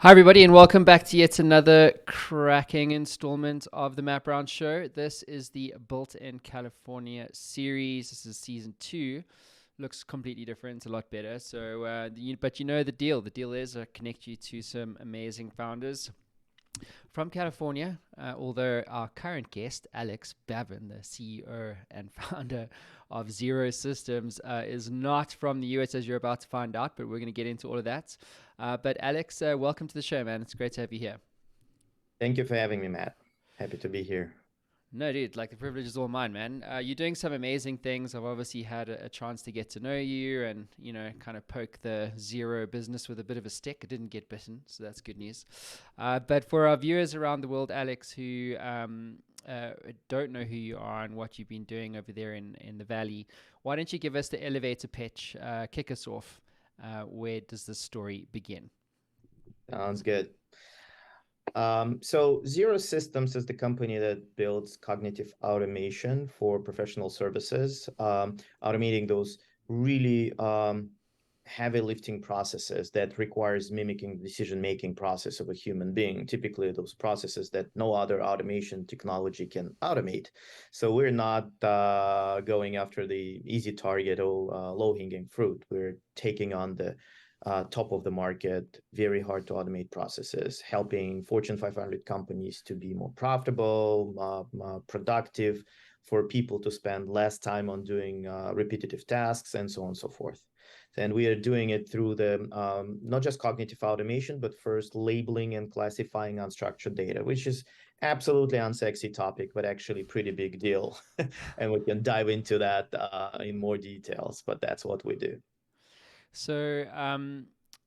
Hi, everybody, and welcome back to yet another cracking installment of the Matt Brown Show. This is the Built in California series. This is season 2. Looks completely different, a lot better. But you know the deal. The deal is I connect you to some amazing founders from California, although our current guest, Alex Babin, the CEO and founder of Xero Systems, is not from the US, as you're about to find out, but we're going to get into all of that. But Alex, welcome to the show, man. It's great to have you here. Thank you for having me, Matt. Happy to be here. No, dude, like the privilege is all mine, man. You're doing some amazing things. I've obviously had a chance to get to know you and, kind of poke the Xero business with a bit of a stick. I didn't get bitten, so that's good news. But for our viewers around the world, Alex, who don't know who you are and what you've been doing over there in the Valley, why don't you give us the elevator pitch, kick us off? Where does this story begin? Sounds good. So Xero Systems is the company that builds cognitive automation for professional services, automating those really heavy lifting processes that requires mimicking the decision-making process of a human being, typically those processes that no other automation technology can automate. So we're not going after the easy target or low-hanging fruit. We're taking on the top of the market, very hard to automate processes, helping Fortune 500 companies to be more profitable, productive, for people to spend less time on doing repetitive tasks, and so on and so forth. And we are doing it through the not just cognitive automation, but first labeling and classifying unstructured data, which is absolutely unsexy topic, but actually pretty big deal. And we can dive into that in more details, but that's what we do. So,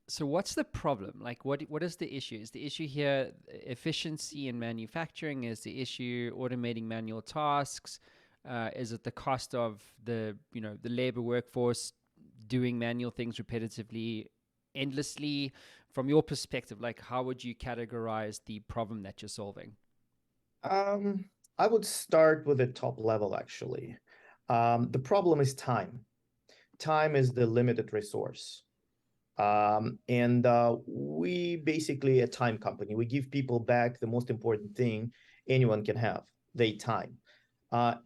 so what's the problem? Like, what is the issue? Is the issue here efficiency in manufacturing? Is the issue automating manual tasks? Is it the cost of the labor workforce doing manual things repetitively, endlessly? From your perspective, like, how would you categorize the problem that you're solving? Um, I would start with the top level, actually. The problem is time. Time is the limited resource. And we basically a time company. We give people back the most important thing anyone can have, their time. Uh,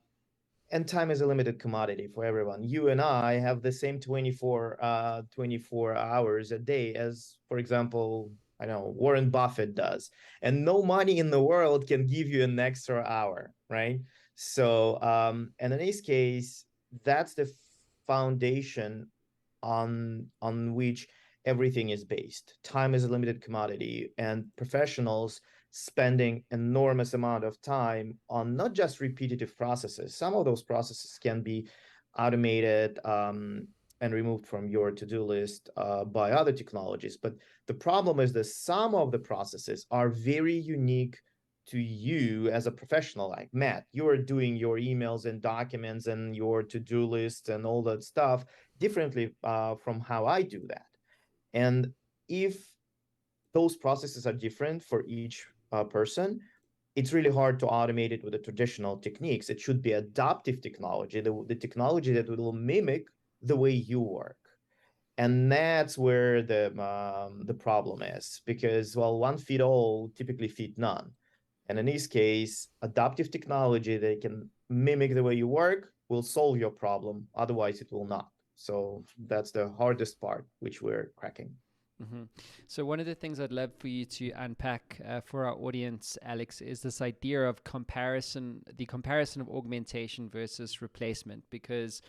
and time is a limited commodity for everyone. You and I have the same 24 hours a day as, for example, I know Warren Buffett does. And no money in the world can give you an extra hour, right? So, and in this case, that's the foundation on which everything is based. Time is a limited commodity, and professionals spending enormous amount of time on not just repetitive processes. Some of those processes can be automated and removed from your to-do list by other technologies. But the problem is that some of the processes are very unique to you as a professional. Like Matt, you're doing your emails and documents and your to-do list and all that stuff differently from how I do that. And if those processes are different for each person, it's really hard to automate it with the traditional techniques. It should be adaptive technology, the technology that will mimic the way you work. And that's where the problem is, because well, one fit all typically fit none. And in this case, adaptive technology that can mimic the way you work will solve your problem. Otherwise, it will not. So that's the hardest part, which we're cracking. hmm So one of the things I'd love for you to unpack for our audience, Alex, is this idea of the comparison of augmentation versus replacement, because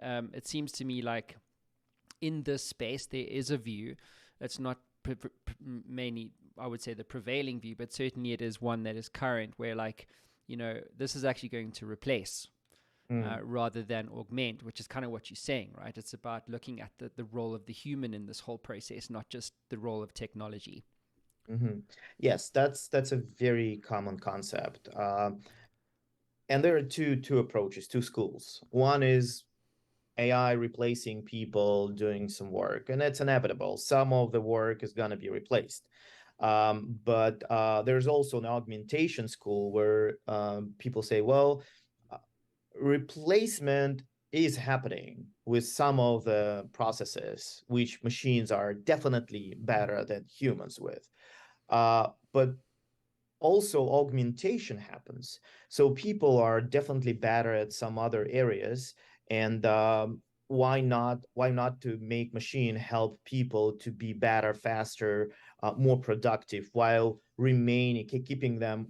it seems to me like in this space there is a view. It's not mainly, I would say, the prevailing view, but certainly it is one that is current, where like this is actually going to replace Mm. rather than augment, which is kind of what you're saying, right? It's about looking at the role of the human in this whole process, not just the role of technology. Mm-hmm. Yes, that's a very common concept. And there are two approaches, two schools. One is AI replacing people doing some work, and it's inevitable. Some of the work is going to be replaced. But there's also an augmentation school where people say, well, uh, replacement is happening with some of the processes which machines are definitely better than humans with. But also augmentation happens. So people are definitely better at some other areas, and why not to make machine help people to be better, faster, more productive, while remaining keeping them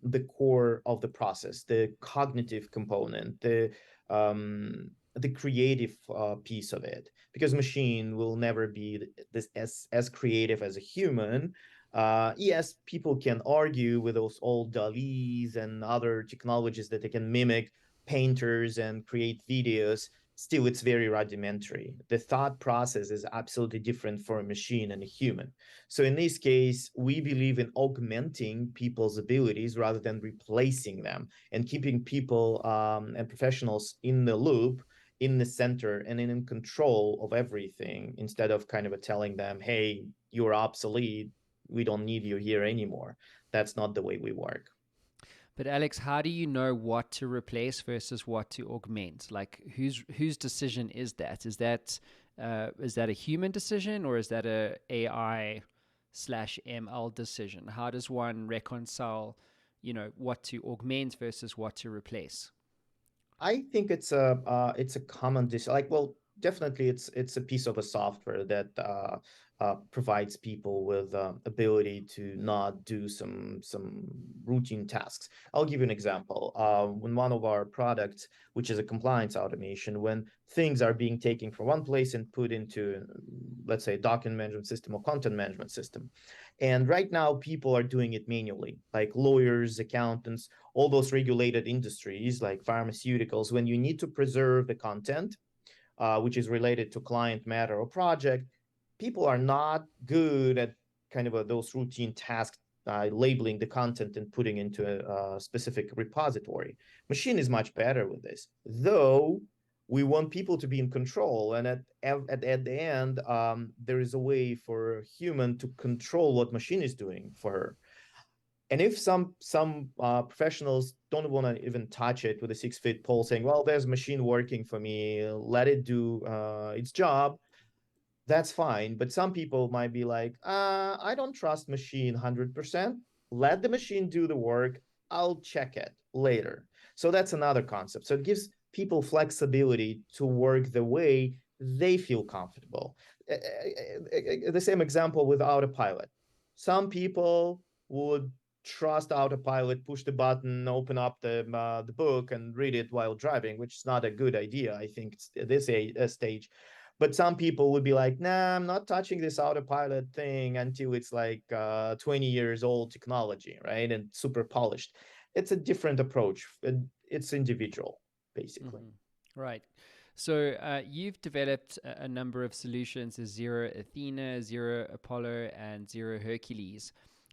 the core of the process, the cognitive component, the creative piece of it, because machine will never be this as creative as a human. Yes, people can argue with those old DALIs and other technologies that they can mimic painters and create videos. Still, it's very rudimentary. The thought process is absolutely different for a machine and a human. So in this case, we believe in augmenting people's abilities rather than replacing them, and keeping people and professionals in the loop, in the center, and in control of everything, instead of kind of telling them, hey, you're obsolete, we don't need you here anymore. That's not the way we work. But Alex, how do you know what to replace versus what to augment? Like, whose decision is that? Is that a human decision, or is that a AI slash ML decision? How does one reconcile, what to augment versus what to replace? I think it's a common like, well, definitely it's a piece of a software that provides people with ability to not do some routine tasks. I'll give you an example. When one of our products, which is a compliance automation, when things are being taken from one place and put into, let's say, document management system or content management system, and right now people are doing it manually, like lawyers, accountants, all those regulated industries like pharmaceuticals. When you need to preserve the content, which is related to client matter or project, people are not good at kind of those routine tasks, labeling the content and putting into a specific repository. Machine is much better with this, though we want people to be in control. And at the end, there is a way for human to control what machine is doing for her. And if some professionals don't want to even touch it with a 6 foot pole, saying, "Well, there's a machine working for me, let it do its job," that's fine. But some people might be like, "I don't trust machine 100%. Let the machine do the work. I'll check it later." So that's another concept. So it gives people flexibility to work the way they feel comfortable. The same example with autopilot. Some people would trust autopilot, push the button, open up the book, and read it while driving, which is not a good idea, I think, at this stage. But some people would be like, nah, I'm not touching this autopilot thing until it's like 20 years old technology, right? And super polished. It's a different approach. It's individual, basically. Right. So you've developed a number of solutions: as Xero Athena, Xero Apollo, and Xero Hercules.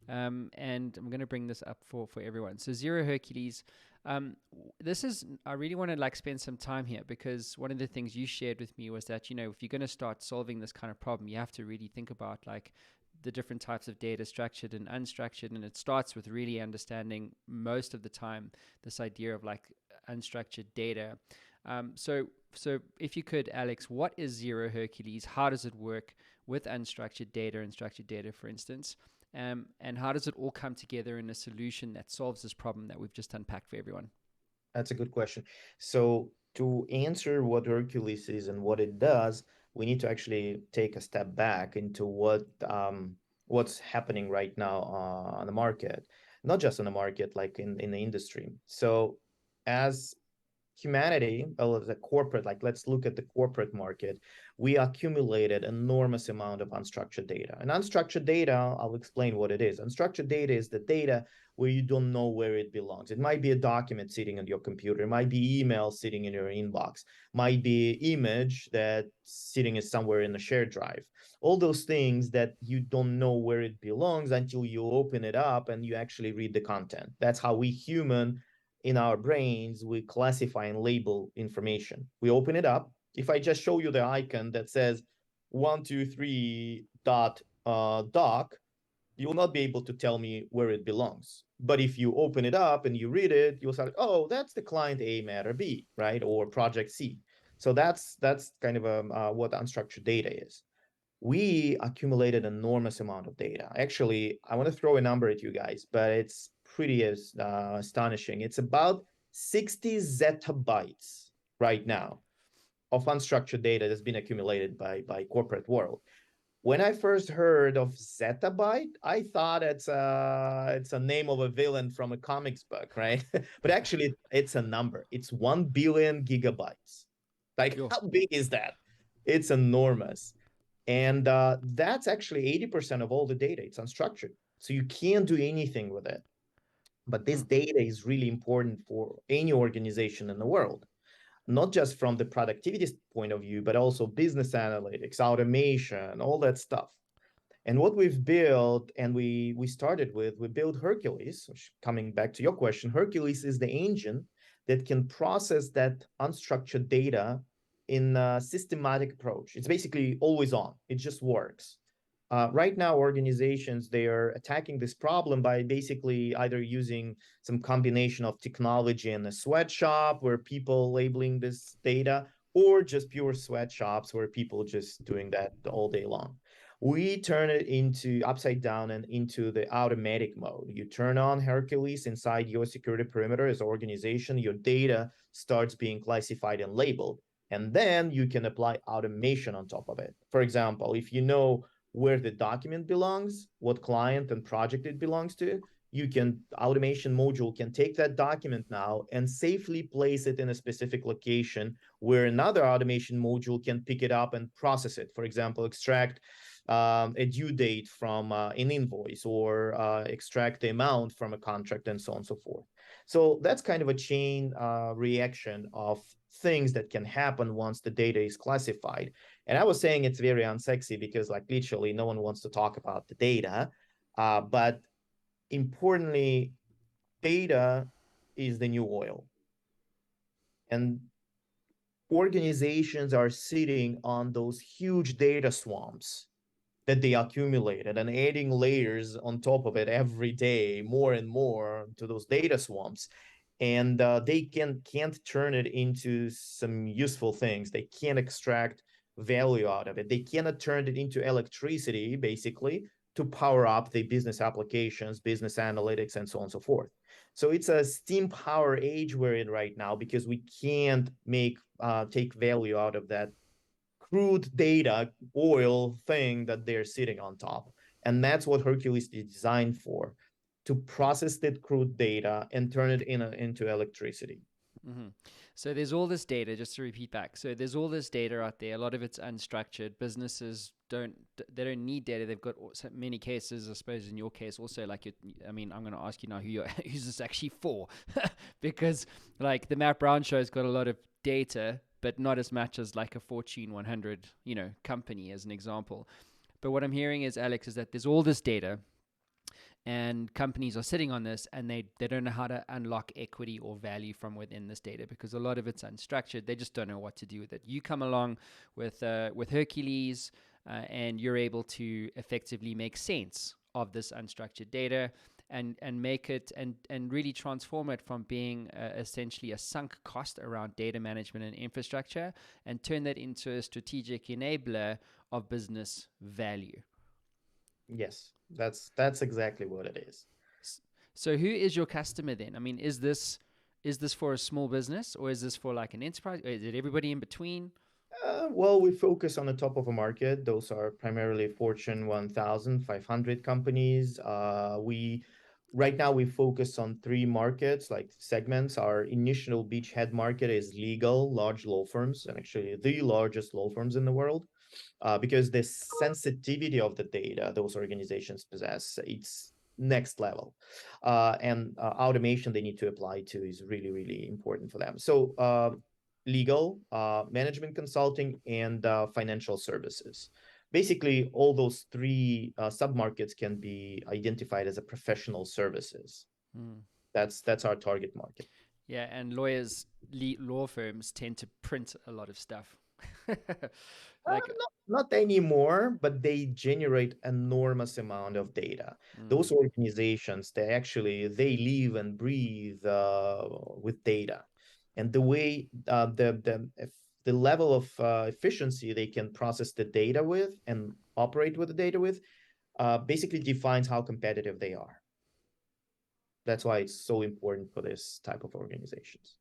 And I'm going to bring this up for everyone. So Xero Hercules, this is, I really want to like spend some time here, because one of the things you shared with me was that, if you're going to start solving this kind of problem, you have to really think about like the different types of data, structured and unstructured. And it starts with really understanding, most of the time, this idea of like unstructured data. So if you could, Alex, what is Xero Hercules? How does it work with unstructured data and structured data, for instance? And how does it all come together in a solution that solves this problem that we've just unpacked for everyone? That's a good question. So to answer what Hercules is and what it does, we need to actually take a step back into what's happening right now on the market, not just on the market, like in the industry. So as humanity, well, as a corporate, like let's look at the corporate market, we accumulated enormous amount of unstructured data. And unstructured data, I'll explain what it is. Unstructured data is the data where you don't know where it belongs. It might be a document sitting on your computer, it might be email sitting in your inbox, might be image that sitting is somewhere in a shared drive. All those things that you don't know where it belongs until you open it up and you actually read the content. That's how we human, in our brains, we classify and label information. We open it up. If I just show you the icon that says 123 dot doc, you will not be able to tell me where it belongs. But if you open it up and you read it, you'll say, oh, that's the client A matter B, right? Or project C. So that's kind of what unstructured data is. we accumulated an enormous amount of data. Actually, I want to throw a number at you guys, but it's pretty astonishing. It's about 60 zettabytes right now of unstructured data that's been accumulated by corporate world. When I first heard of zettabyte, I thought it's a name of a villain from a comics book, right? But actually, it's a number. It's 1 billion gigabytes. Like, Yo. how big is that? It's enormous. And that's actually 80% of all the data. It's unstructured. So you can't do anything with it. But this Hmm. data is really important for any organization in the world, not just from the productivity point of view, but also business analytics, automation, all that stuff. And what we've built, and we started with, we built Hercules. Coming back to your question, Hercules is the engine that can process that unstructured data in a systematic approach. It's basically always on. It just works. Right now, organizations, they are attacking this problem by basically either using some combination of technology in a sweatshop where people labeling this data, or just pure sweatshops where people just doing that all day long. We turn it into upside down and into the automatic mode. You turn on Hercules inside your security perimeter as an organization, your data starts being classified and labeled. And then you can apply automation on top of it. For example, if you know where the document belongs, what client and project it belongs to, you can, automation module can take that document now and safely place it in a specific location where another automation module can pick it up and process it. For example, extract a due date from an invoice, or extract the amount from a contract, and so on and so forth. So that's kind of a chain reaction of things that can happen once the data is classified. And I was saying it's very unsexy because, like, literally no one wants to talk about the data. But importantly, data is the new oil. And organizations are sitting on those huge data swamps that they accumulated and adding layers on top of it every day, more and more to those data swamps. And they can't turn it into some useful things. They can't extract value out of it. They cannot turn it into electricity, basically, to power up the business applications, business analytics, and so on and so forth. So it's a steam power age we're in right now, because we can't take value out of that crude data oil thing that they're sitting on top. And that's what Hercules is designed for, to process that crude data and turn it into electricity. Hmm. So there's all this data, just to repeat back. So there's all this data out there. A lot of it's unstructured. Businesses they don't need data. They've got so many cases, I suppose in your case also, like, I mean, I'm going to ask you now who's this actually for? Because like the Matt Brown show's got a lot of data, but not as much as like a Fortune 100, company as an example. But what I'm hearing is, Alex, is that there's all this data, and companies are sitting on this, and they don't know how to unlock equity or value from within this data, because a lot of it's unstructured. They just don't know what to do with it. You come along with Hercules, and you're able to effectively make sense of this unstructured data, and make it and really transform it from being essentially a sunk cost around data management and infrastructure, and turn that into a strategic enabler of business value. Yes, that's exactly what it is. So who is your customer then? I mean, is this for a small business, or is this for like an enterprise? Or is it everybody in between? Well, we focus on the top of a market. Those are primarily Fortune 1,500 companies. We right now we focus on three markets, like segments. Our initial beachhead market is legal, large law firms, and actually the largest law firms in the world, because the sensitivity of the data those organizations possess, it's next level. And automation they need to apply to is really, really important for them. So legal, management consulting, and financial services. Basically, all those three sub-markets can be identified as a professional services. Hmm. That's our target market. Yeah, and law firms tend to print a lot of stuff. Like, Not anymore, but they generate enormous amount of data. mm, Those organizations, they live and breathe with data. And the way the level of efficiency they can process the data with and operate with the data with basically defines how competitive they are. That's why it's so important for this type of organizations.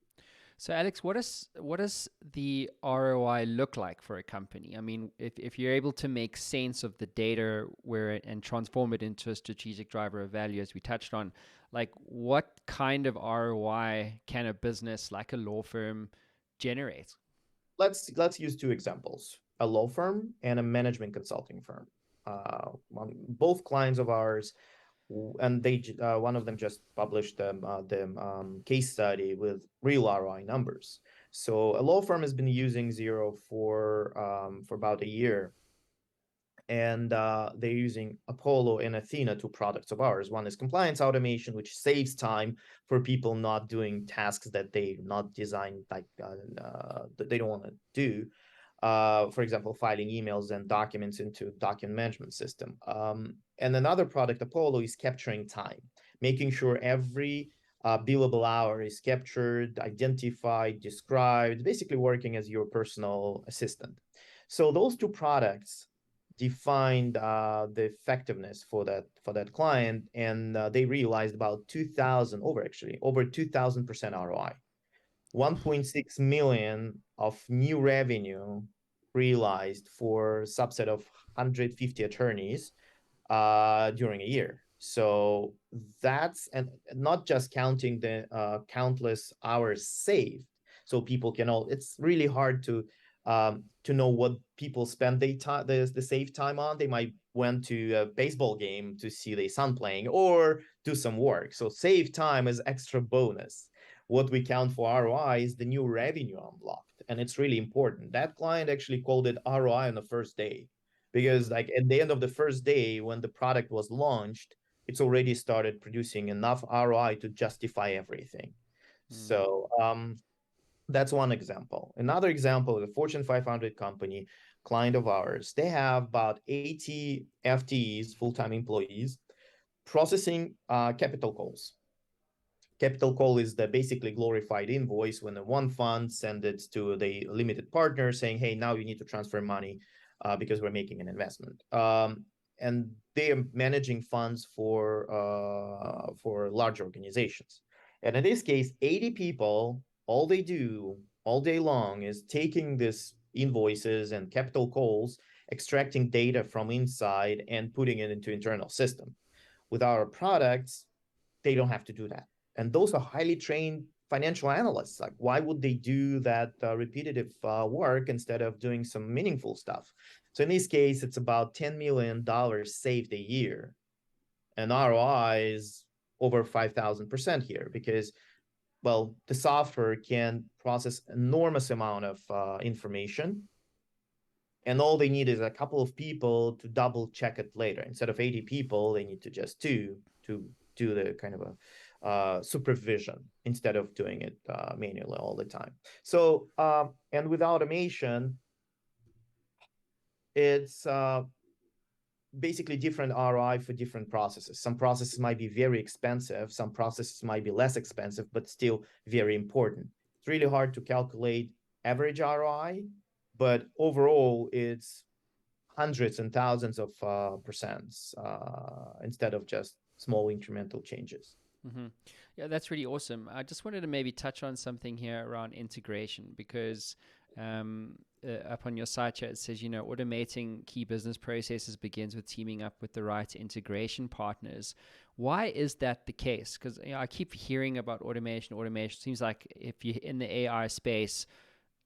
So Alex, what does the ROI look like for a company? I mean, if you're able to make sense of the data and transform it into a strategic driver of value, as we touched on, like what kind of ROI can a business like a law firm generate? Let's use two examples: a law firm and a management consulting firm. Both clients of ours, and they one of them just published the case study with real ROI numbers. So a law firm has been using Xero for about a year, and they're using Apollo and Athena, two products of ours. One is compliance automation, which saves time for people not doing tasks that they not designed, like that they don't want to do. For example, filing emails and documents into document management system. And another product, Apollo, is capturing time, making sure every billable hour is captured, identified, described, basically working as your personal assistant. So those two products defined the effectiveness for that client, and they realized about 2,000 over 2,000% ROI. 1.6 million of new revenue realized for a subset of 150 attorneys during a year. So that's, and not just counting the countless hours saved. So people can all, it's really hard to know what people spend the save time on. They might went to a baseball game to see their son playing or do some work. So save time is extra bonus. What we count for ROI is the new revenue unlocked, and it's really important. That client actually called it ROI on the first day, because like at the end of the first day when the product was launched, it's already started producing enough ROI to justify everything. So that's one example. Another example is a Fortune 500 company, client of ours. They have about 80 FTEs, full-time employees, processing capital calls. Capital call is the basically glorified invoice when the one fund sends it to the limited partner saying, hey, now you need to transfer money because we're making an investment. And they are managing funds for large organizations. And in this case, 80 people, all they do all day long is taking this invoices and capital calls, extracting data from inside and putting it into internal system. With our products, they don't have to do that. And those are highly trained financial analysts. Like, why would they do that repetitive work instead of doing some meaningful stuff? So in this case, it's about $10 million saved a year. And ROI is over 5,000% here because, well, the software can process enormous amount of information. And all they need is a couple of people to double check it later. Instead of 80 people, they need to just two to do the kind of a supervision instead of doing it manually all the time. So, and with automation, it's basically different ROI for different processes. Some processes might be very expensive, some processes might be less expensive, but still very important. It's really hard to calculate average ROI, but overall, it's hundreds and thousands of percents instead of just small incremental changes. Yeah, that's really awesome. I just wanted to maybe touch on something here around integration because up on your site here, it says, automating key business processes begins with teaming up with the right integration partners. Why is that the case? Because I keep hearing about automation. Automation seems like if you're in the AI space,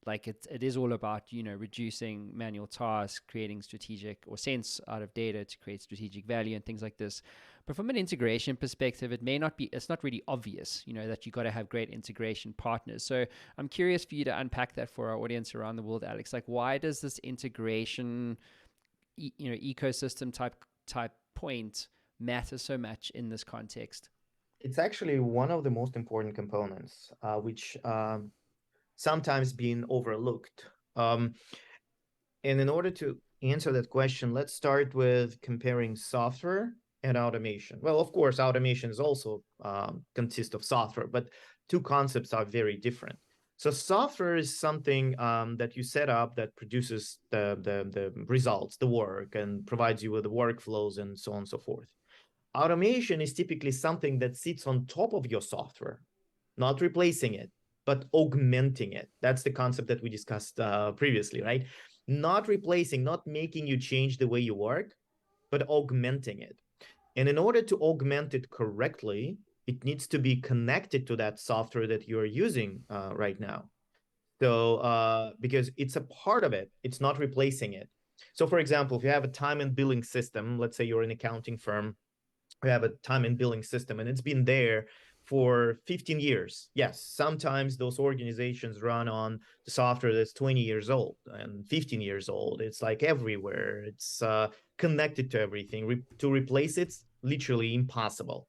like it is all about reducing manual tasks, creating strategic or sense out of data to create strategic value and things like this. But from an integration perspective, it's not really obvious that you got to have great integration partners. So I'm curious for you to unpack that for our audience around the world, Alex. Like, why does this integration ecosystem type point matter so much in this context? It's actually one of the most important components, which sometimes being overlooked. And in order to answer that question, let's start with comparing software and automation. Well, of course, automation is also consists of software, but two concepts are very different. So software is something that you set up that produces the results, the work, and provides you with the workflows and so on and so forth. Automation is typically something that sits on top of your software, not replacing it, but augmenting it. That's the concept that we discussed previously, right? Not replacing, not making you change the way you work, but augmenting it. And in order to augment it correctly, it needs to be connected to that software that you're using right now. So, because it's a part of it, it's not replacing it. So, for example, if you have a time and billing system, let's say you're an accounting firm, you have a time and billing system, and it's been there for 15 years. Yes, sometimes those organizations run on the software that's 20 years old and 15 years old. It's like everywhere. It's connected to everything. To replace it's literally impossible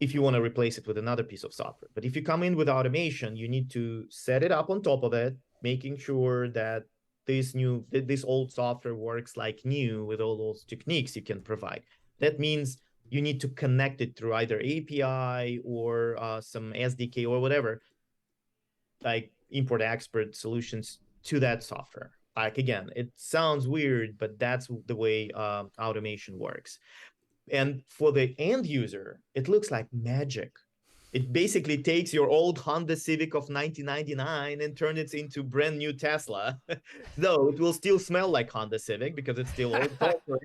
if you want to replace it with another piece of software. But if you come in with automation, you need to set it up on top of it, making sure that this old software works like new with all those techniques you can provide. That means you need to connect it through either API or some SDK or whatever, like import export solutions to that software. Like again, it sounds weird, but that's the way automation works. And for the end user, it looks like magic. It basically takes your old Honda Civic of 1999 and turns it into brand new Tesla. Though it will still smell like Honda Civic because it's still old software,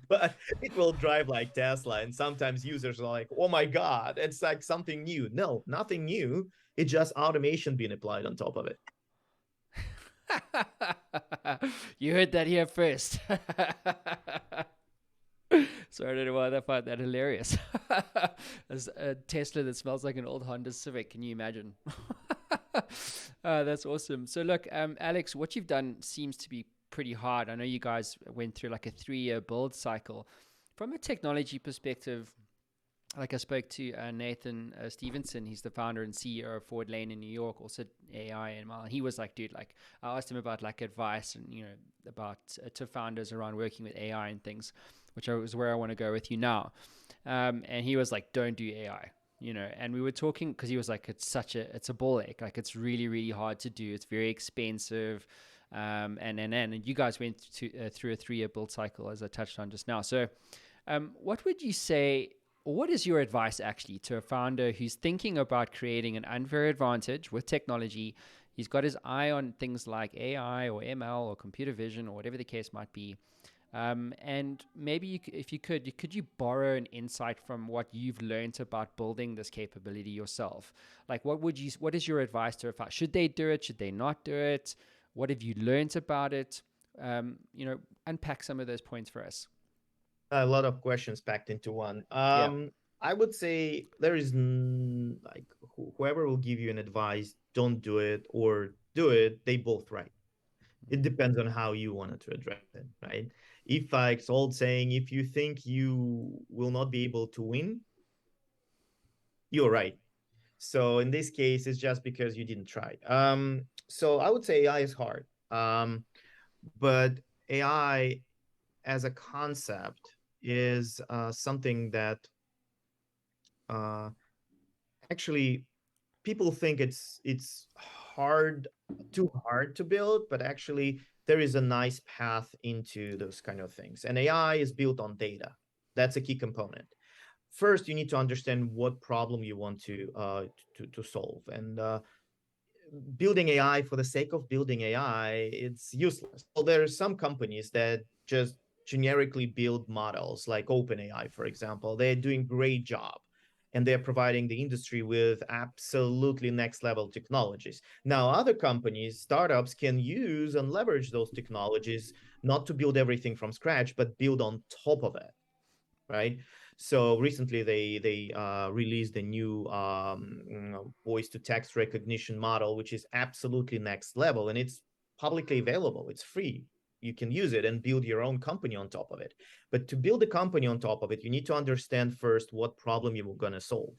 but it will drive like Tesla. And sometimes users are like, oh my God, it's like something new. No, nothing new. It's just automation being applied on top of it. You heard that here first. Sorry, I don't know why I find that hilarious. As a Tesla that smells like an old Honda Civic. Can you imagine? That's awesome. So, look, Alex, what you've done seems to be pretty hard. I know you guys went through like a 3-year build cycle. From a technology perspective, like I spoke to Nathan Stevenson, he's the founder and CEO of Ford Lane in New York, also AI and ML. And he was like, dude, like I asked him about like advice and about to founders around working with AI and things, which is where I want to go with you now. And he was like, don't do AI. And we were talking because he was like, it's a ball ache. Like it's really, really hard to do. It's very expensive. And you guys went through a 3-year build cycle, as I touched on just now. So what would you say, or what is your advice actually to a founder who's thinking about creating an unfair advantage with technology? He's got his eye on things like AI or ML or computer vision or whatever the case might be. And maybe if you could you borrow an insight from what you've learned about building this capability yourself? Like, what is your advice to a founder? Should they do it? Should they not do it? What have you learned about it? Unpack some of those points for us. A lot of questions packed into one. Yeah. I would say there is like whoever will give you an advice, don't do it or do it, they both right. It depends on how you wanted to address it, right? If like it's old saying, if you think you will not be able to win, you're right. So in this case, it's just because you didn't try. So I would say AI is hard. But AI as a concept is something that uh, actually people think it's hard, too hard to build, but actually there is a nice path into those kind of things. And AI is built on data. That's a key component. First, you need to understand what problem you want to solve. And building AI for the sake of building AI, it's useless. Well, there are some companies that just generically build models, like OpenAI, for example. They're doing great job, and they're providing the industry with absolutely next level technologies. Now, other companies, startups can use and leverage those technologies not to build everything from scratch, but build on top of it, right? So recently they released a new voice to text recognition model, which is absolutely next level, and it's publicly available. It's free. You can use it and build your own company on top of it. But to build a company on top of it, you need to understand first what problem you're going to solve.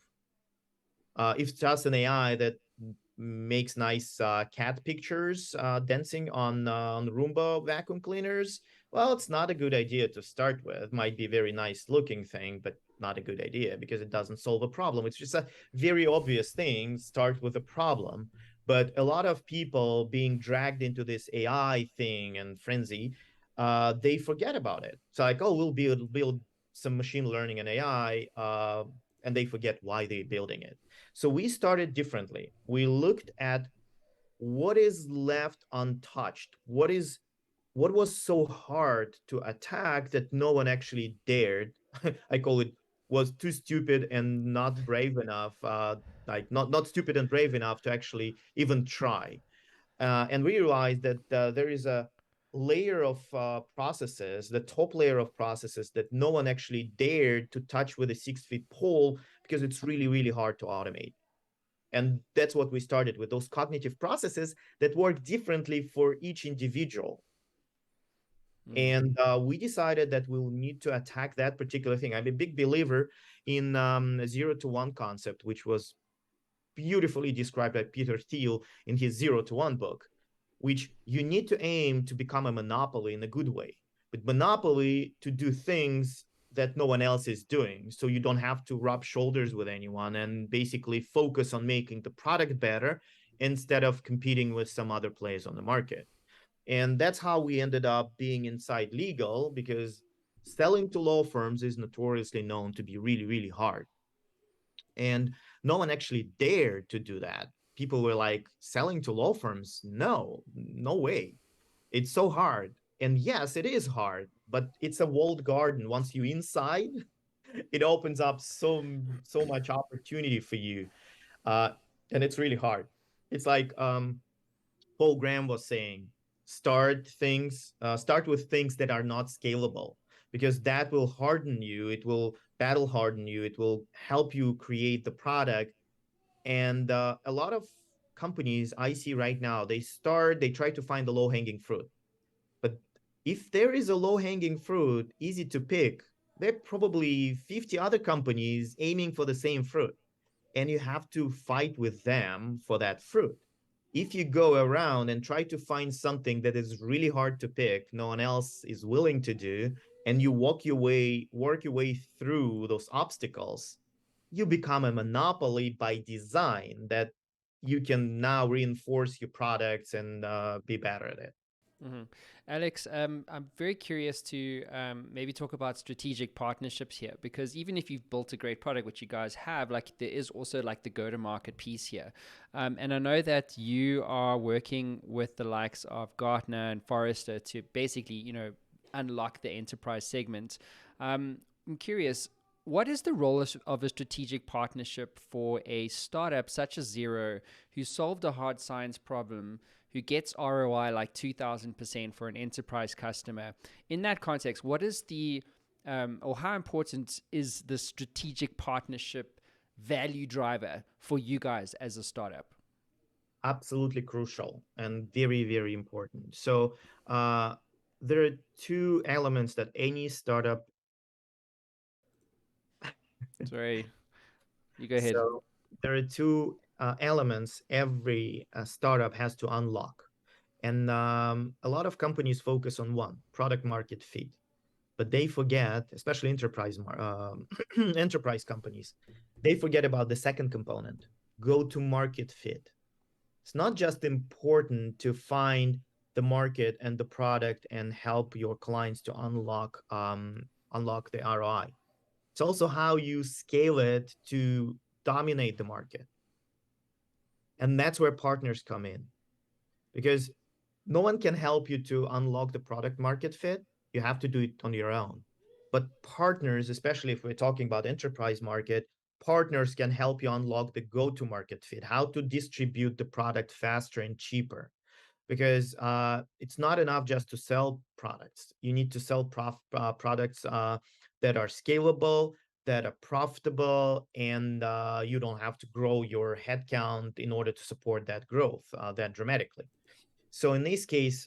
If it's just an AI that makes nice cat pictures dancing on Roomba vacuum cleaners, well, it's not a good idea to start with. Might be a very nice looking thing, but not a good idea because it doesn't solve a problem. It's just a very obvious thing. Start with a problem. But a lot of people being dragged into this AI thing and frenzy, they forget about it. It's like, oh, we'll build some machine learning and AI, and they forget why they're building it. So we started differently. We looked at what is left untouched, what was so hard to attack that no one actually dared. I call it was too stupid and not brave enough, like not stupid and brave enough to actually even try. And we realized that there is a layer of processes, the top layer of processes that no one actually dared to touch with a 6 feet pole because it's really, really hard to automate. And that's what we started with, those cognitive processes that work differently for each individual. And we decided that we'll need to attack that particular thing. I'm a big believer in a 0 to 1 concept, which was beautifully described by Peter Thiel in his 0 to 1 book, which you need to aim to become a monopoly in a good way, but monopoly to do things that no one else is doing. So you don't have to rub shoulders with anyone and basically focus on making the product better instead of competing with some other players on the market. And that's how we ended up being inside legal, because selling to law firms is notoriously known to be really, really hard. And no one actually dared to do that. People were like, selling to law firms? No, no way. It's so hard. And yes, it is hard, but it's a walled garden. Once you're inside, it opens up so much opportunity for you. Uh, and it's really hard. It's like Paul Graham was saying, start with things that are not scalable, because that will harden you. It will battle harden you. It will help you create the product. And a lot of companies I see right now, they try to find the low hanging fruit. But if there is a low hanging fruit, easy to pick, there are probably 50 other companies aiming for the same fruit, and you have to fight with them for that fruit. If you go around and try to find something that is really hard to pick, no one else is willing to do, and you work your way through those obstacles, you become a monopoly by design, that you can now reinforce your products and be better at it. Mm-hmm. Alex, I'm very curious to maybe talk about strategic partnerships here, because even if you've built a great product, which you guys have, like there is also like the go-to-market piece here. And I know that you are working with the likes of Gartner and Forrester to basically, unlock the enterprise segment. I'm curious, what is the role of a strategic partnership for a startup such as Xero, who solved a hard science problem, who gets ROI like 2000% for an enterprise customer? In that context, what is or how important is the strategic partnership value driver for you guys as a startup? Absolutely crucial and very, very important. So there are two elements that any startup. Sorry, you go ahead. So there are two elements every startup has to unlock. And a lot of companies focus on one, product market fit, but they forget, especially enterprise companies, they forget about the second component, go to market fit. It's not just important to find the market and the product and help your clients to unlock the ROI. It's also how you scale it to dominate the market. And that's where partners come in, because no one can help you to unlock the product market fit. You have to do it on your own. But partners, especially if we're talking about enterprise market, partners can help you unlock the go-to-market fit, how to distribute the product faster and cheaper. Because it's not enough just to sell products. You need to sell products that are scalable, that are profitable, and you don't have to grow your headcount in order to support that growth that dramatically. So in this case,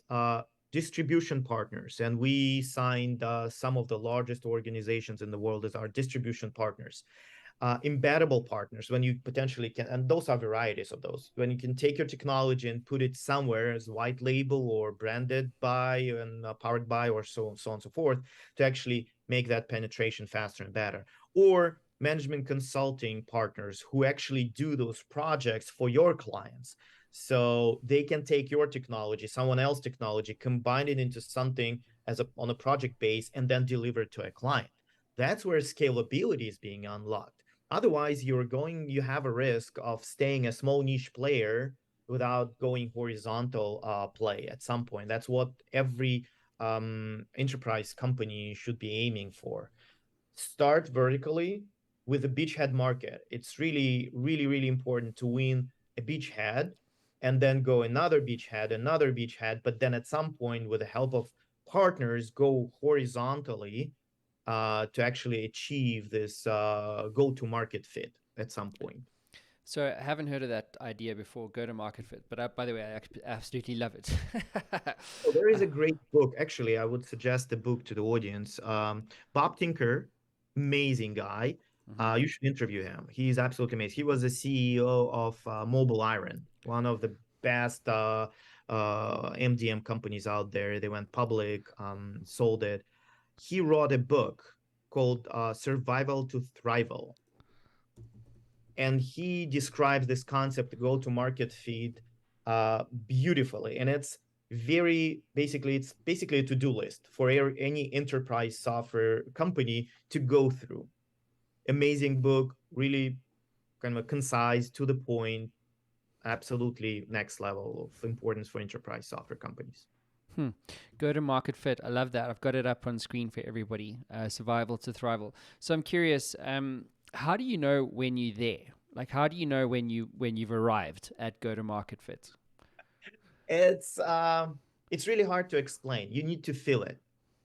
distribution partners, and we signed some of the largest organizations in the world as our distribution partners. Embeddable partners, when you potentially can, and those are varieties of those, when you can take your technology and put it somewhere as white label or branded by and powered by, or so on and so forth, to actually make that penetration faster and better. Or management consulting partners who actually do those projects for your clients. So they can take your technology, someone else's technology, combine it into something on a project base, and then deliver it to a client. That's where scalability is being unlocked. Otherwise, you have a risk of staying a small niche player without going horizontal play at some point. That's what every enterprise company should be aiming for. Start vertically with a beachhead market. It's really, really, really important to win a beachhead and then go another beachhead, but then at some point, with the help of partners, go horizontally to actually achieve this go-to-market fit at some point. So I haven't heard of that idea before, go to market fit. But by the way, I absolutely love it. So there is a great book. Actually, I would suggest the book to the audience. Bob Tinker, amazing guy. Mm-hmm. You should interview him. He's absolutely amazing. He was the CEO of Mobile Iron, one of the best MDM companies out there. They went public, sold it. He wrote a book called Survival to Thrival, and he describes this concept, go-to-market feed, beautifully. And it's basically a to-do list for any enterprise software company to go through. Amazing book, really kind of concise, to the point, absolutely next level of importance for enterprise software companies. Go to market fit. I love that. I've got it up on screen for everybody. Survival to thrival. So I'm curious. How do you know when you're there? Like, how do you know when you've arrived at go to market fit? It's really hard to explain. You need to feel it.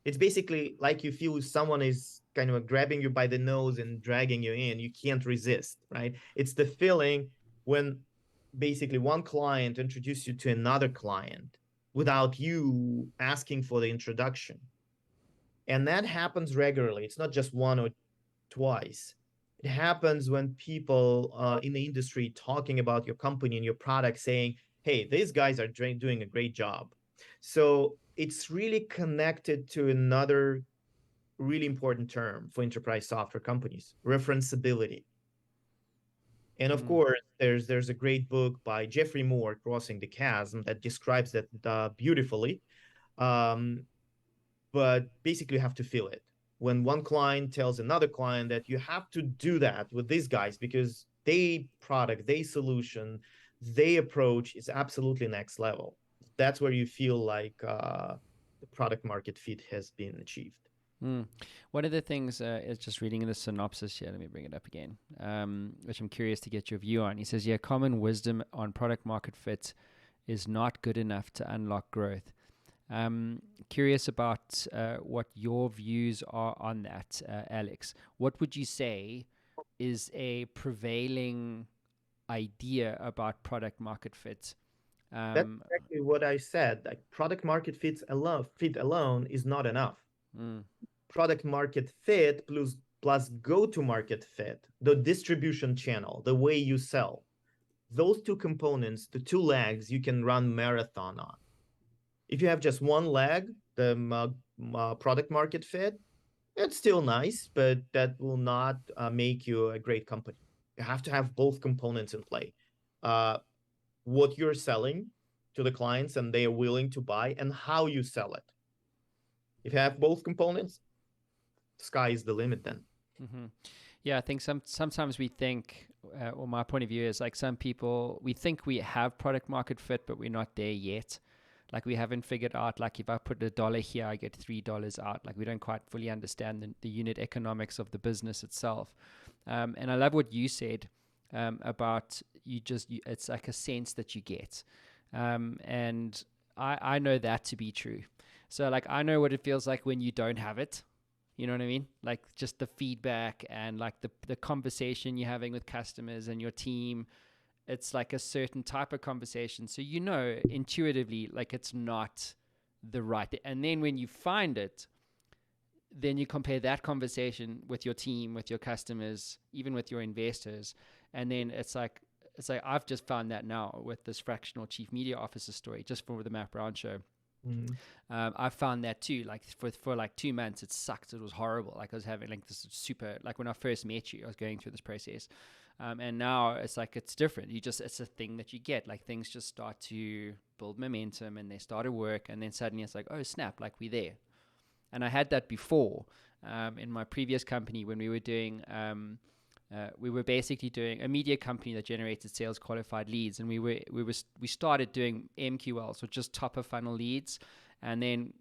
It's basically like you feel someone is kind of grabbing you by the nose and dragging you in. You can't resist, right? It's the feeling when basically one client introduces you to another client without you asking for the introduction. And that happens regularly. It's not just one or twice. It happens when people in the industry talking about your company and your product saying, hey, these guys are doing a great job. So it's really connected to another really important term for enterprise software companies, referenceability. And of Mm. course, there's a great book by Jeffrey Moore, Crossing the Chasm, that describes that beautifully. Um, but basically you have to feel it. When one client tells another client that you have to do that with these guys because they product, they solution, they approach is absolutely next level. That's where you feel like the product market fit has been achieved. Mm. One of the things is just reading the synopsis here. Let me bring it up again, which I'm curious to get your view on. He says, yeah, common wisdom on product market fit is not good enough to unlock growth. Curious about what your views are on that, Alex. What would you say is a prevailing idea about product market fit? That's Um, exactly what I said. Like product market fit alone is not enough. mm, Product market fit plus go to market fit, the distribution channel, the way you sell. Those two components, the two legs, you can run marathon on. If you have just one leg, the product market fit, it's still nice, but that will not make you a great company. You have to have both components in play. Uh, what you're selling to the clients and they are willing to buy, and how you sell it. If you have both components, sky is the limit then. mm-hmm. Yeah, I think sometimes we think, or my point of view is like some people, we think we have product market fit, but we're not there yet. Like we haven't figured out, like if I put $1 here, I get $3 out. Like we don't quite fully understand the unit economics of the business itself. And I love what you said about it's like a sense that you get. And I know that to be true. So like I know what it feels like when you don't have it. You know what I mean? Like just the feedback and like the conversation you're having with customers and your team. It's like a certain type of conversation. So you know intuitively like it's not the right. And then when you find it, then you compare that conversation with your team, with your customers, even with your investors, and then it's like I've just found that now with this fractional chief media officer story, just for the Matt Brown show. Mm. I found that too. Like for like 2 months, it sucked. It was horrible. Like I was having like this super. Like when I first met you, I was going through this process. And now it's like it's different. It's a thing that you get. Like things just start to build momentum and they start to work, and then suddenly it's like, oh snap, like we're there. And I had that before in my previous company when we were doing. We were basically doing a media company that generated sales qualified leads, and we started doing MQL, so just top of funnel leads, and then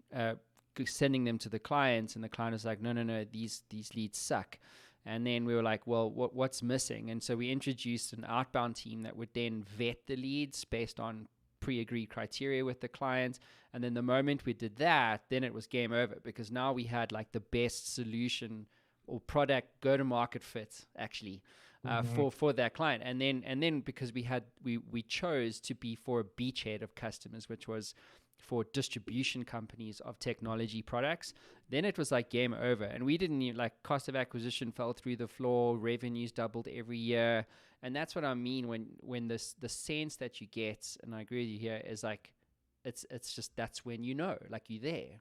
sending them to the clients, and the client was like, no, these leads suck. And then we were like, well, what's missing? And so we introduced an outbound team that would then vet the leads based on pre-agreed criteria with the client. And then the moment we did that, then it was game over, because now we had like the best solution or product go-to-market fit actually for that client. And then because we chose to be for a beachhead of customers, which was for distribution companies of technology products, then it was like game over. And we didn't even, like, cost of acquisition fell through the floor, revenues doubled every year. And that's what I mean when the sense that you get, and I agree with you here, is like it's just that's when you know, like, you're there.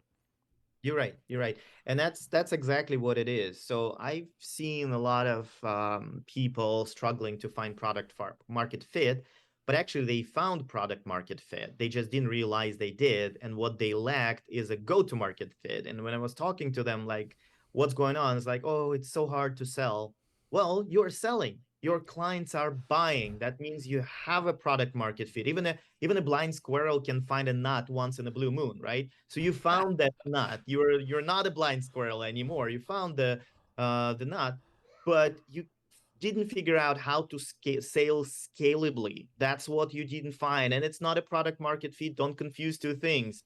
You're right. You're right. And that's exactly what it is. So I've seen a lot of people struggling to find product market fit, but actually they found product market fit. They just didn't realize they did. And what they lacked is a go-to-market fit. And when I was talking to them, like, what's going on? It's like, oh, it's so hard to sell. Well, you're selling. Your clients are buying. That means you have a product market fit. Even a blind squirrel can find a nut once in a blue moon, right? So you found that nut. You're not a blind squirrel anymore. You found the nut, but you didn't figure out how to sell scalably. That's what you didn't find, and it's not a product market fit. Don't confuse two things.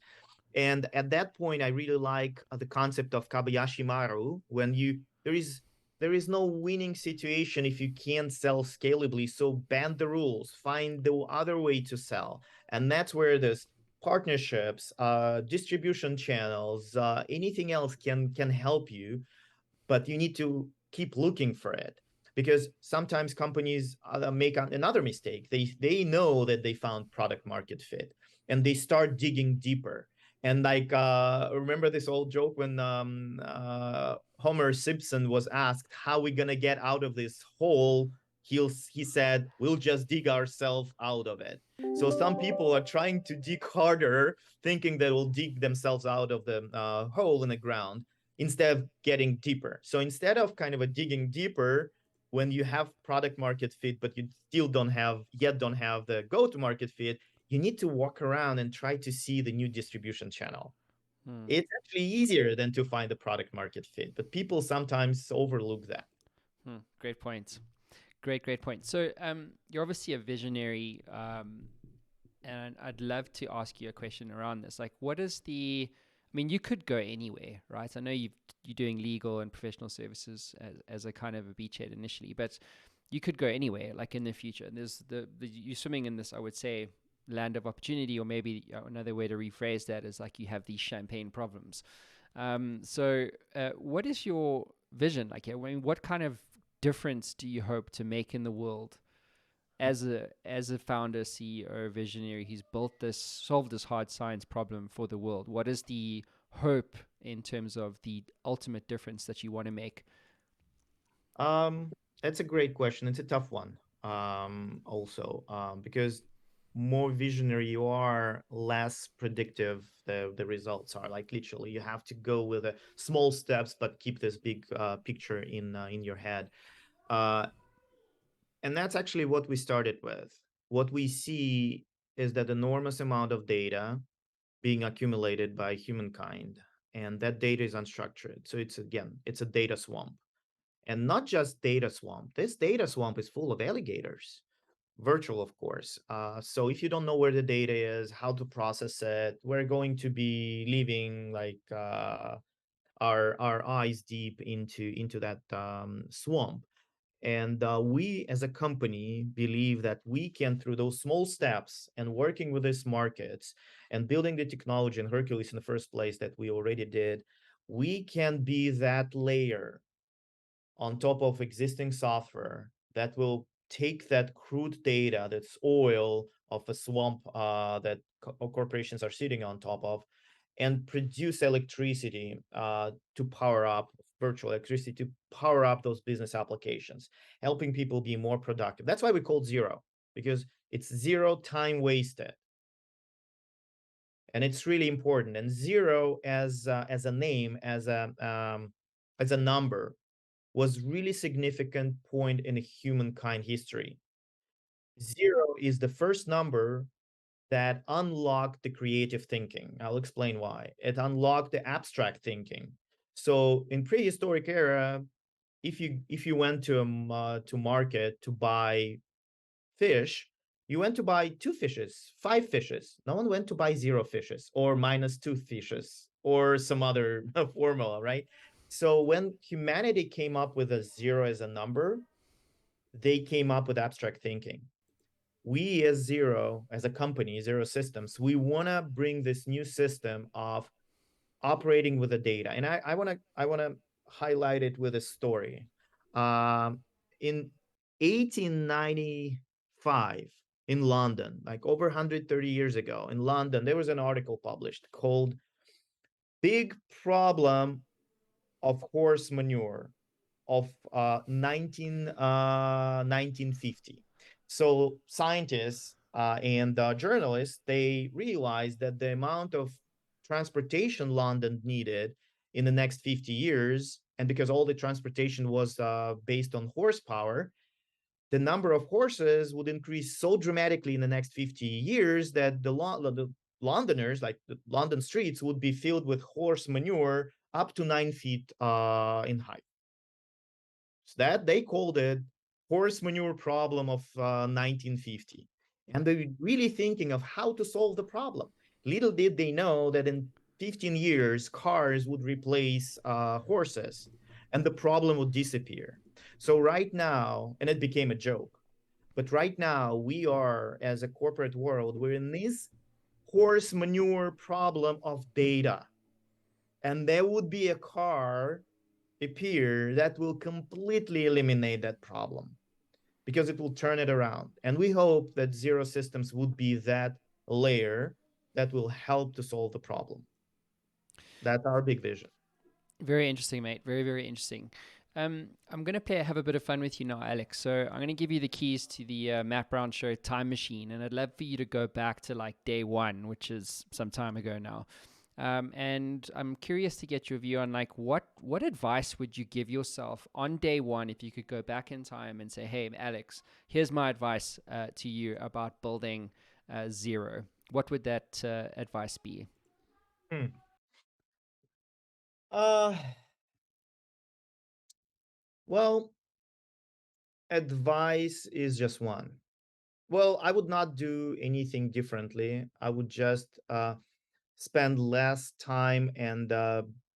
And at that point, I really like the concept of Kabayashi Maru, when there is no winning situation if you can't sell scalably. So bend the rules, find the other way to sell. And that's where this partnerships, distribution channels, anything else can help you, but you need to keep looking for it, because sometimes companies make another mistake. They know that they found product market fit, and they start digging deeper. And like, remember this old joke when Homer Simpson was asked, how are we gonna get out of this hole? He said, we'll just dig ourselves out of it. So some people are trying to dig harder, thinking they will dig themselves out of the hole in the ground, instead of getting deeper. So instead of kind of a digging deeper, when you have product market fit, but you still don't have the go-to-market fit, you need to walk around and try to see the new distribution channel. Hmm. It's actually easier than to find the product market fit, but people sometimes overlook that. Great point. Great point. So you're obviously a visionary, and I'd love to ask you a question around this. Like, what is the? I mean, you could go anywhere, right? I know you're doing legal and professional services as a kind of a beachhead initially, but you could go anywhere, like in the future. And there's you're swimming in this, I would say, land of opportunity, or maybe another way to rephrase that is like you have these champagne problems. What is your vision? Like, I mean, what kind of difference do you hope to make in the world as a founder, CEO, visionary? He's solved this hard science problem for the world. What is the hope in terms of the ultimate difference that you want to make? Um, that's a great question. It's a tough one. Because more visionary you are, less predictive the results are. Like, literally, you have to go with small steps, but keep this big picture in your head. And that's actually what we started with. What we see is that enormous amount of data being accumulated by humankind, and that data is unstructured. So it's a data swamp. And not just data swamp. This data swamp is full of alligators, virtual, of course. So if you don't know where the data is, how to process it, we're going to be leaving like our eyes deep into that swamp. And we as a company believe that we can, through those small steps and working with these markets and building the technology in Hercules in the first place that we already did, we can be that layer on top of existing software that will take that crude data, that's oil of a swamp that corporations are sitting on top of, and produce electricity to power up virtual electricity to power up those business applications, helping people be more productive. That's why we call Xero, because it's zero time wasted. And it's really important. And zero as a name, as a number, was really significant point in humankind history. Zero is the first number that unlocked the creative thinking. I'll explain why. It unlocked the abstract thinking. So in prehistoric era, if you went to market to buy fish, you went to buy two fishes, five fishes. No one went to buy zero fishes or minus two fishes or some other formula, right? So when humanity came up with a zero as a number, they came up with abstract thinking. We as Xero, as a company, Xero Systems, we want to bring this new system of operating with the data. And I want to highlight it with a story. In 1895 in London, like over 130 years ago in London, there was an article published called Big Problem of Horse Manure of 1950. So scientists and journalists, they realized that the amount of transportation London needed in the next 50 years, and because all the transportation was based on horsepower, the number of horses would increase so dramatically in the next 50 years that the Londoners, like the London streets, would be filled with horse manure up to 9 feet in height. So that they called it horse manure problem of 1950. And they're really thinking of how to solve the problem. Little did they know that in 15 years, cars would replace horses and the problem would disappear. So right now, and it became a joke, but right now we are, as a corporate world, we're in this horse manure problem of data. And there would be a car appear that will completely eliminate that problem because it will turn it around. And we hope that Xero Systems would be that layer that will help to solve the problem. That's our big vision. Very interesting, mate. Very, very interesting. I'm going to have a bit of fun with you now, Alex. So I'm going to give you the keys to the Matt Brown Show time machine, and I'd love for you to go back to like day one, which is some time ago now. And I'm curious to get your view on like what advice would you give yourself on day one if you could go back in time and say, "Hey, Alex, here's my advice to you about building Xero." What would that advice be? Hmm. Uh, well, advice is just one. Well, I would not do anything differently. I would just spend less time and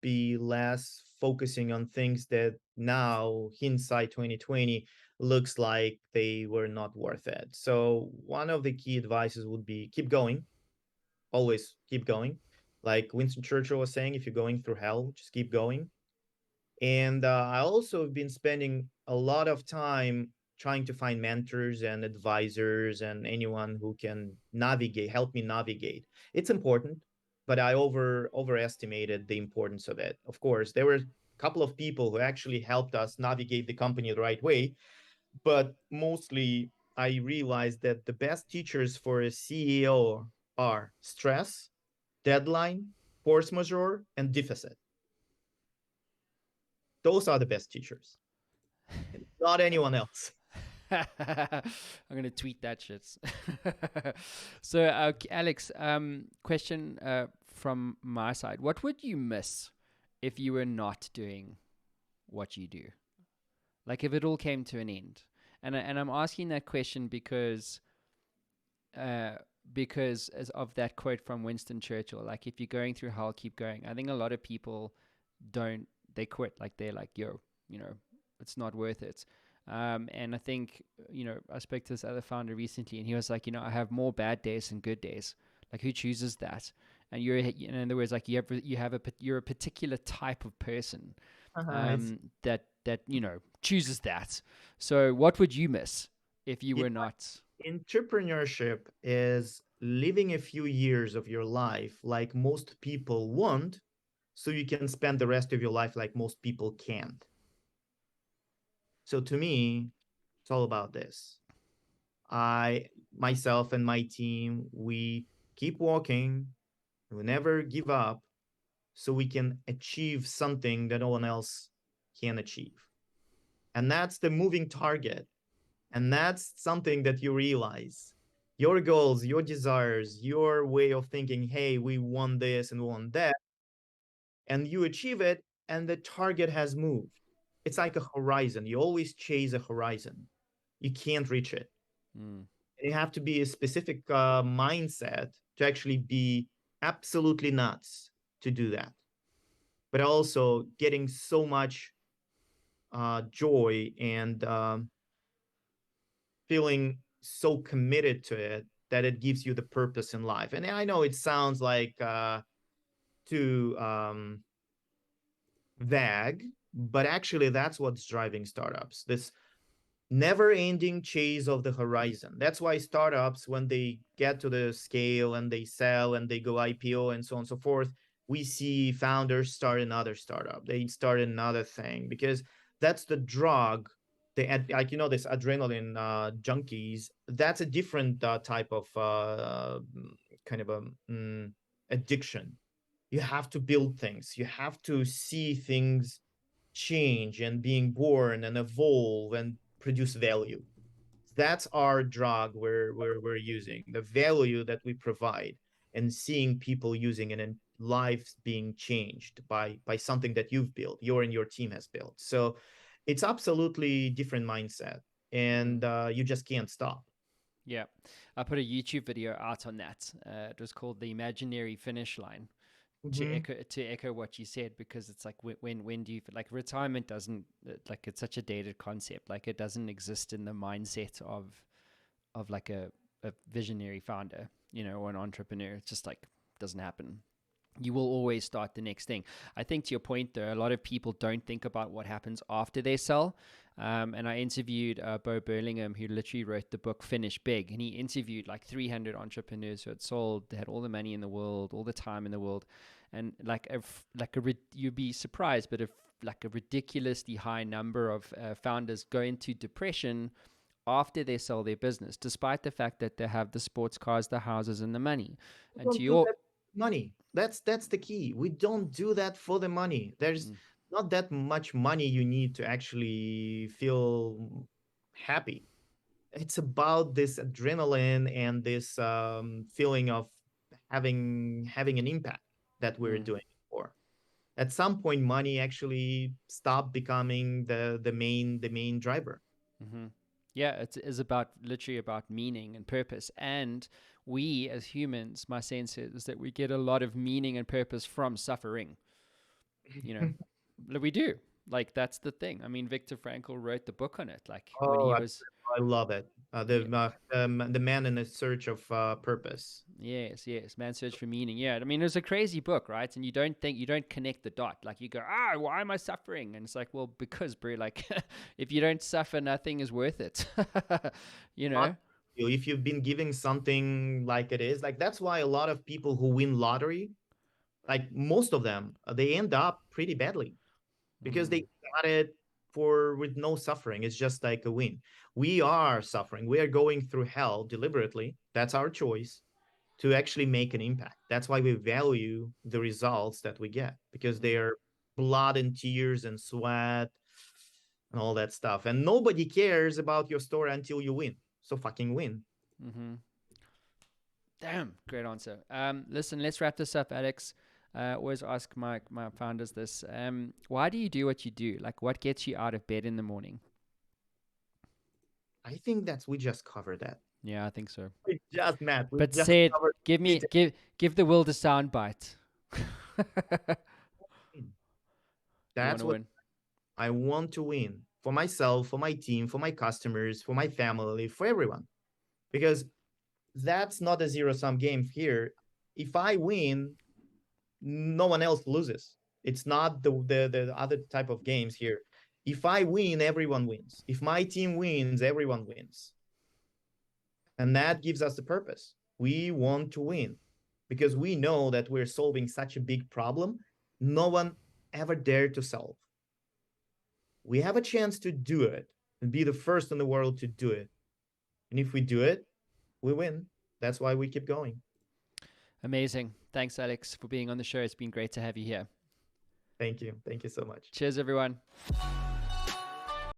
be less focusing on things that now, hindsight 2020, looks like they were not worth it. So one of the key advices would be keep going, always keep going. Like Winston Churchill was saying, if you're going through hell, just keep going. And I also have been spending a lot of time trying to find mentors and advisors and anyone who can help me navigate. It's important, but I overestimated the importance of it. Of course, there were a couple of people who actually helped us navigate the company the right way, but mostly I realized that the best teachers for a CEO are stress, deadline, force majeure, and deficit. Those are the best teachers, not anyone else. I'm gonna tweet that shit. So, Alex, question from my side: what would you miss if you were not doing what you do? Like, if it all came to an end, and I'm asking that question uh, because as of that quote from Winston Churchill, like, if you're going through hell, keep going. I think a lot of people don't, they quit. Like, they're like, yo, it's not worth it. And I think, I spoke to this other founder recently, and he was like, I have more bad days than good days. Like, who chooses that? And in other words, like, you're a particular type of person that chooses that. So, what would you miss if you were not? Entrepreneurship is living a few years of your life like most people want so you can spend the rest of your life like most people can't. So to me, it's all about this. I, myself and my team, we keep walking, we never give up, so we can achieve something that no one else can achieve. And that's the moving target. And that's something that you realize. Your goals, your desires, your way of thinking, hey, we want this and we want that, and you achieve it, and the target has moved. It's like a horizon. You always chase a horizon. You can't reach it. Mm. You have to be a specific mindset to actually be absolutely nuts to do that. But also getting so much joy and feeling so committed to it that it gives you the purpose in life. And I know it sounds like too vague, but actually that's what's driving startups. This never ending chase of the horizon. That's why startups, when they get to the scale and they sell and they go IPO and so on and so forth, we see founders start another startup. They start another thing because that's the drug. They like, you know, this adrenaline junkies. That's a different type of kind of a addiction. You have to build things. You have to see things change and being born and evolve and produce value. That's our drug we're using, the value that we provide, and seeing people using it and lives being changed by something that you've built, and your team has built. So it's absolutely different mindset, Mm. and you just can't stop. Yeah, I put a YouTube video out on that. It was called "The Imaginary Finish Line." Mm-hmm. To echo what you said, because it's like when do you like retirement doesn't like it's such a dated concept. Like it doesn't exist in the mindset of like a visionary founder, you know, or an entrepreneur. It's just like doesn't happen. You will always start the next thing. I think to your point, though, a lot of people don't think about what happens after they sell. And I interviewed Bo Burlingham, who literally wrote the book Finish Big, and he interviewed like 300 entrepreneurs who had sold. They had all the money in the world, all the time in the world, and you'd be surprised, but if like a ridiculously high number of founders go into depression after they sell their business, despite the fact that they have the sports cars, the houses, and the money. We And to don't do your that for money. That's the key. We don't do that for the money. There's mm, not that much money you need to actually feel happy. It's about this adrenaline and this feeling of having an impact that we're mm. doing it for. At some point, money actually stopped becoming the main driver. Mm-hmm. Yeah, it is about literally about meaning and purpose. And we as humans, my sense is that we get a lot of meaning and purpose from suffering. You know, we do. Like that's the thing. I mean, Viktor Frankl wrote the book on it. Like when Oh, he I, was, I love it. yeah, The man in the search of purpose. yes, yes, Man's Search for Meaning. Yeah, I mean, it was a crazy book, right? And you don't connect the dot. Like you go, why am I suffering? And it's like, well, because, bro, like if you don't suffer, nothing is worth it. you Not know? if you've been giving something like it is, like that's why a lot of people who win lottery, like most of them, they end up pretty badly because they Mm, got it for with no suffering. It's just like a win. We are suffering. We are going through hell deliberately. That's our choice to actually make an impact. That's why we value the results that we get because they mm, are blood and tears and sweat and all that stuff. And nobody cares about your story until you win. So fucking win. mm-hmm. Damn, great answer. Listen, let's wrap this up, Alex. Always ask my founders this. Why do you do what you do? Like, what gets you out of bed in the morning? I think we just covered that. Yeah, I think so. We just met. We But just say it. covered details. Give the world a sound bite. You want That's to what win. I want to win for myself, for my team, for my customers, for my family, for everyone. Because that's not a zero sum game here. If I win, no one else loses. It's not the other type of games here. If I win, everyone wins. If my team wins, everyone wins. And that gives us the purpose. We want to win because we know that we're solving such a big problem no one ever dared to solve. We have a chance to do it and be the first in the world to do it. And if we do it, we win. That's why we keep going. Amazing. Thanks, Alex, for being on the show. It's been great to have you here. Thank you. Thank you so much. Cheers, everyone.